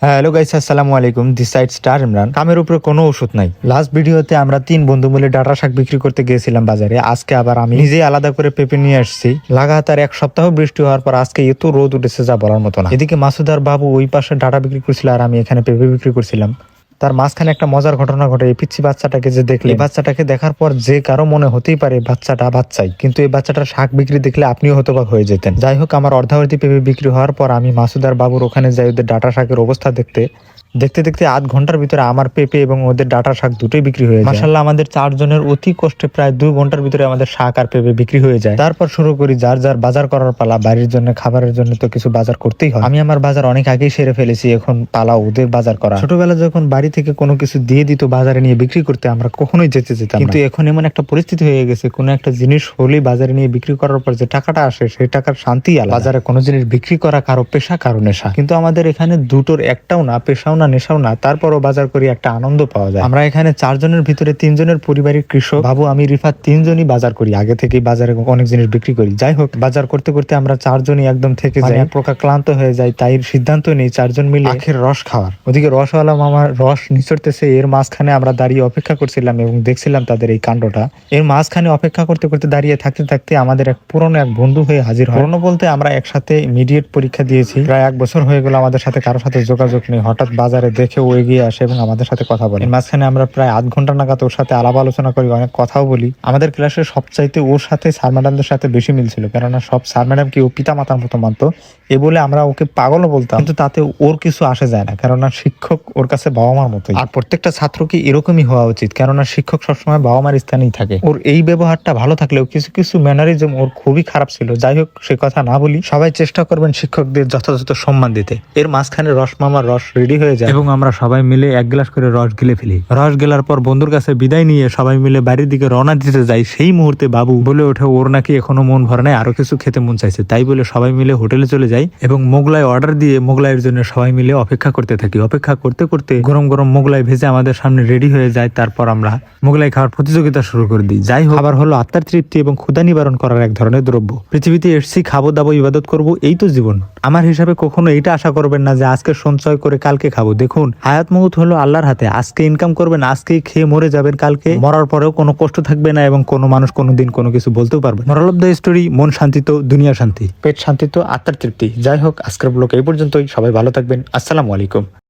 Hello guys, আসসালামু আলাইকুম। This side star Imran. কামের উপরে কোনো ওষুধ নাই। লাস্ট ভিডিওতে আমরা 3 বন্ধু মিলে ডাটা শাক বিক্রি করতে গিয়েছিলাম বাজারে। আজকে আবার আমি নিজেই আলাদা করে পেঁপে নিয়ে আসছি। লাগাতার 1 সপ্তাহ বৃষ্টি হওয়ার পর আজকে এত রোদ উঠেছে যা বলার মতো না। এদিকে মাসুদ আর বাবু ওই পাশে ডাটা বিক্রি করছিল আর আমি এখানে পেঁপে বিক্রি করছিলাম। তার মাঝখানে একটা মজার ঘটনা ঘটে। এই পিচ্ছি বাচ্চাটাকে যে দেখলে, এই বাচ্চাটাকে দেখার পর যে কারো মনে হতেই পারে বাচ্চাটা বাচ্চাই, কিন্তু এই বাচ্চাটার শাক বিক্রি দেখলে আপনিও হতবাক হয়ে যেতেন। যাই হোক, আমার অর্ধাবর্তী পেঁপে বিক্রি হওয়ার পর আমি মাসুদ আর বাবুর ওখানে যাই ওদের ডাটা শাকের অবস্থা দেখতে। দেখতে দেখতে আধ ঘন্টার ভিতরে আমার পেঁপে এবং ওদের ডাটা শাক দুটোই বিক্রি হয়ে যায়। মাশাআল্লাহ, আমাদের 4 জনের অতি কষ্টে প্রায় 2 ঘন্টার ভিতরে আমাদের শাক আর পেঁপে বিক্রি হয়ে যায়। তারপর শুরু করি যার যার বাজার করার পালা। বাড়ির জন্য, খাবারের জন্য তো কিছু বাজার করতেই হয়। আমি আমার বাজার অনেক আগেই সেরে ফেলেছি, এখন পালা ওদের বাজার করা। ছোটবেলা যখন বাড়ি থেকে কোনো কিছু দিয়ে দিত বাজারে নিয়ে বিক্রি করতে, আমরা কখনোই যেতে যেতাম, কিন্তু এখন এমন একটা পরিস্থিতি হয়ে গেছে, কোনো একটা জিনিস হলেই বাজারে নিয়ে বিক্রি করার পর যে টাকাটা আসে সেই টাকার শান্তি আলাদা। বাজারে কোনো জিনিস বিক্রি করা কারো পেশা কারো নেশা, কিন্তু আমাদের এখানে দুটোর একটাও না, পেশাও না নেশাও না, তারপরও বাজার করি একটা আনন্দ পাওয়া যায়। আমরা এখানে 4 জনের ভিতরে 3 জনের পরিবারের কৃষক। বাবু, আমি, রিফাত 3জনই বাজার করি। আগে থেকেই বাজারে অনেক জিনিস বিক্রি করি। যাই হোক, বাজার করতে করতে আমরা 4জনই একদম থেকে যাই, এক প্রকার ক্লান্ত হয়ে যায়। তাই সিদ্ধান্ত নেই 4জন মিলে আখের রস খাওয়ার। ওদিকে রসওয়ালা মামার রস নিচড়তেছে, এর মাঝখানে আমরা দাঁড়িয়ে অপেক্ষা করছিলাম এবং দেখছিলাম তাদের এই কাণ্ডটা। এর মাঝখানে অপেক্ষা করতে করতে দাঁড়িয়ে থাকতে থাকতে আমাদের এক পুরনো এক বন্ধু হয়ে হাজির হয়। পুরনো বলতে আমরা একসাথে ইমিডিয়েট পরীক্ষা দিয়েছি, প্রায় 1 বছর হয়ে গেল আমাদের সাথে কারোর সাথে যোগাযোগ নেই। হঠাৎ বাজারে দেখে ও এগিয়ে আসে এবং আমাদের সাথে কথা বলে। মাঝখানে আমরা প্রায় আধ ঘন্টা নাগাদ ওর সাথে আলাপ আলোচনা করি, অনেক কথাও বলি। আমাদের ক্লাসের সবচাইতে ওর সাথে স্যার ম্যাডামদের সাথে বেশি মিল ছিল, কেননা সব স্যার ম্যাডাম কি ও পিতা মাতার মতো মানত। এ বলে আমরা ওকে পাগলও বলতাম, কিন্তু তাতে ওর কিছু আসে যায় না, কেননা শিক্ষক ওর কাছে বাবা মার মতোই। আর প্রত্যেকটা ছাত্রকে এরকমই হওয়া উচিত, কেননা শিক্ষক সবসময় বাবা মার স্থানেই থাকে। ওর এই ব্যবহারটা ভালো থাকলেও কিছু কিছু ম্যানারিজম ওর খুবই খারাপ ছিল। যাই হোক, সে কথা না বলি। সবাই চেষ্টা করবেন শিক্ষকদের যথাযথ সম্মান দিতে। এর মাঝখানে রস মামার রস রেডি হয়ে যায় এবং আমরা সবাই মিলে 1 গ্লাস করে রস গিলে ফেলি। রস গেলার পর বন্ধুর কাছে বিদায় নিয়ে সবাই মিলে বাড়ির দিকে রওনা দিতে যাই। সেই মুহূর্তে বাবু বলে ওঠে ওর নাকি এখনো মন ভরে নাই, আরো কিছু খেতে মন চাইছে। তাই বলে সবাই মিলে হোটেলে চলে যাই এবং মোগলাই অর্ডার দিয়ে মোগলাইয়ের জন্য সবাই মিলে অপেক্ষা করতে থাকি। অপেক্ষা করতে করতে গরম গরম মোগলাই ভেজে আমাদের সামনে রেডি হয়ে যায়। তারপর আমরা মোগলাই খাওয়ার প্রতিযোগিতা শুরু করে দিই। যাই হোক, খাবার হলো আত্মার তৃপ্তি এবং ক্ষুধা নিবারণ করার এক ধরনের দ্রব্য। পৃথিবীতে এসেছি, খাবো দাবো, ইবাদত করব, এই তো জীবন। আমার হিসাবে কখনো এইটা আশা করবেন না যে আজকে সঞ্চয় করে কালকে খাবো। দেখুন, হায়াত মউত হলো আল্লাহর হাতে। আজকে ইনকাম করবেন, আজকেই খেয়ে মরে যাবেন, কালকে মরার পরেও কোনো কষ্ট থাকবে না এবং কোনো মানুষ কোনোদিন কোনো কিছু বলতেও পারবে। মোরাল অফ দ্য স্টোরি, মন শান্তি তো দুনিয়া শান্তি, পেট শান্তি তো আত্মার তৃপ্তি। যাই হোক, আজকের ব্লগ এই পর্যন্তই। সবাই ভালো থাকবেন। আসসালামু আলাইকুম।